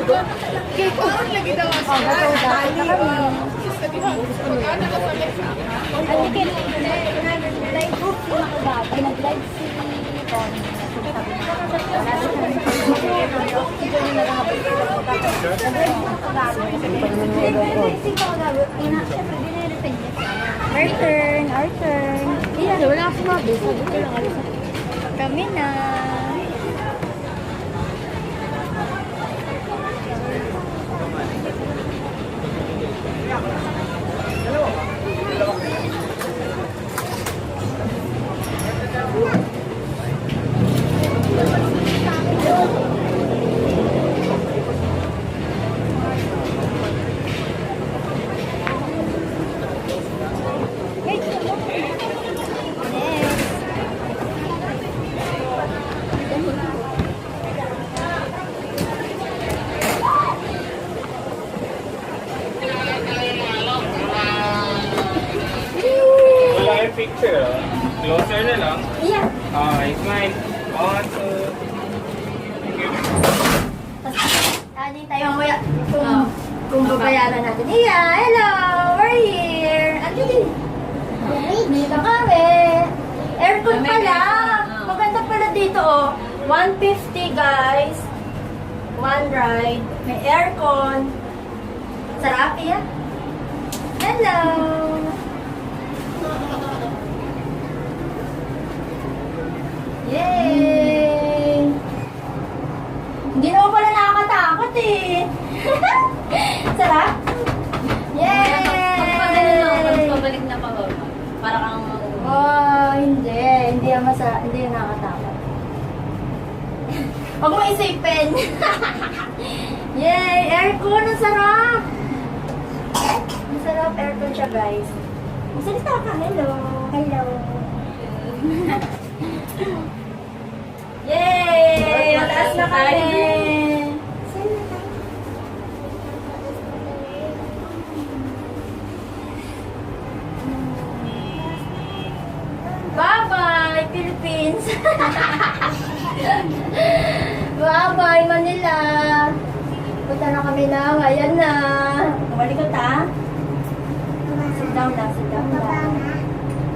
lagi daw ako. Oh, gato dati na kami. Ang tikin, nag-live ko pinakabata. Nag-live si Tony. Sabi niya, wala na siya. Siguro na lang habang sila ko. Nag-live ko nakabata. Nag-live si Kagawa. Siyempre, binirepin niya. Our turn, our turn. Iyan, wala akong sumabi. Sabi ko lang, alis na. Kami na. Wala yung picture, oh. Closer na lang. Iyan. Smile. 1, 2. Tadi tayo mamaya kung babayaran natin. Iya, hello! We're here! Ando din. Dito kami. Aircon pala. Maganda pala dito, oh. 150, guys. One ride. May aircon. Sarap, iya. Hello! Yay! Hindi naman pala nakakatakot eh. Sarap? Yay! Pabalik na pa ba? Para kang Oh, hindi. Hindi yung nakakatakot. Huwag mo isipin. Yay! Aircon! Ang sarap! Ang sarap aircon siya, guys. Magsalita ka. Hello! Hello! Yay! Mataas na kami! Bye-bye, Philippines! Bye-bye, Manila! Punta na kami na. Ayan na. Malikot ha? Sit down lang, sit down lang.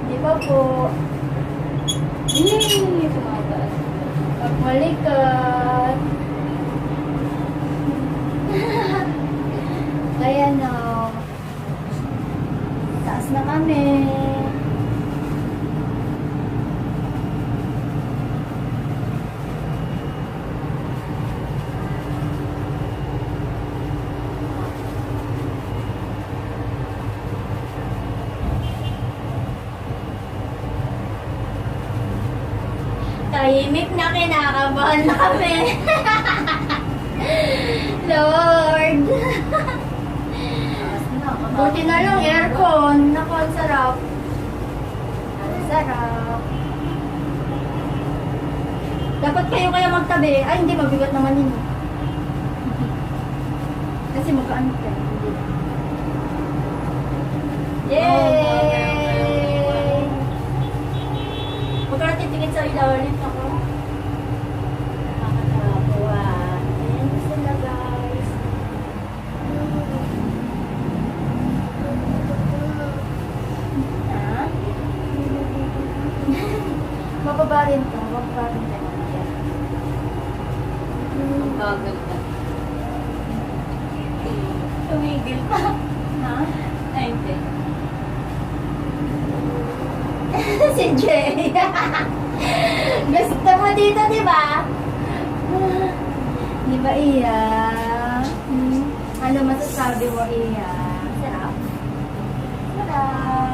Hindi pa po. Yay! Pagmalikot. Ayan na. Taas na kami. Tahimik na, kinakabahan na kami. Lord. Buti na lang aircon. Naku, ang sarap. Ang sarap. Dapat kayo kaya magtabi. Ay, hindi, mabigat naman yun. Kasi magkaano kayo. Yay! Huwag ka natin tingin sa ilalim ako. Nakakatawa. Ayan sila, guys. Ha? Mababa rin to. Mababa rin to. ang bagal ka. Tumigil pa. Ha? Ay, hindi. Si Jay. Gusto mo dito, di ba? Di ba, Iya? Ano masasabi mo, Iya? Sarap? Sarap.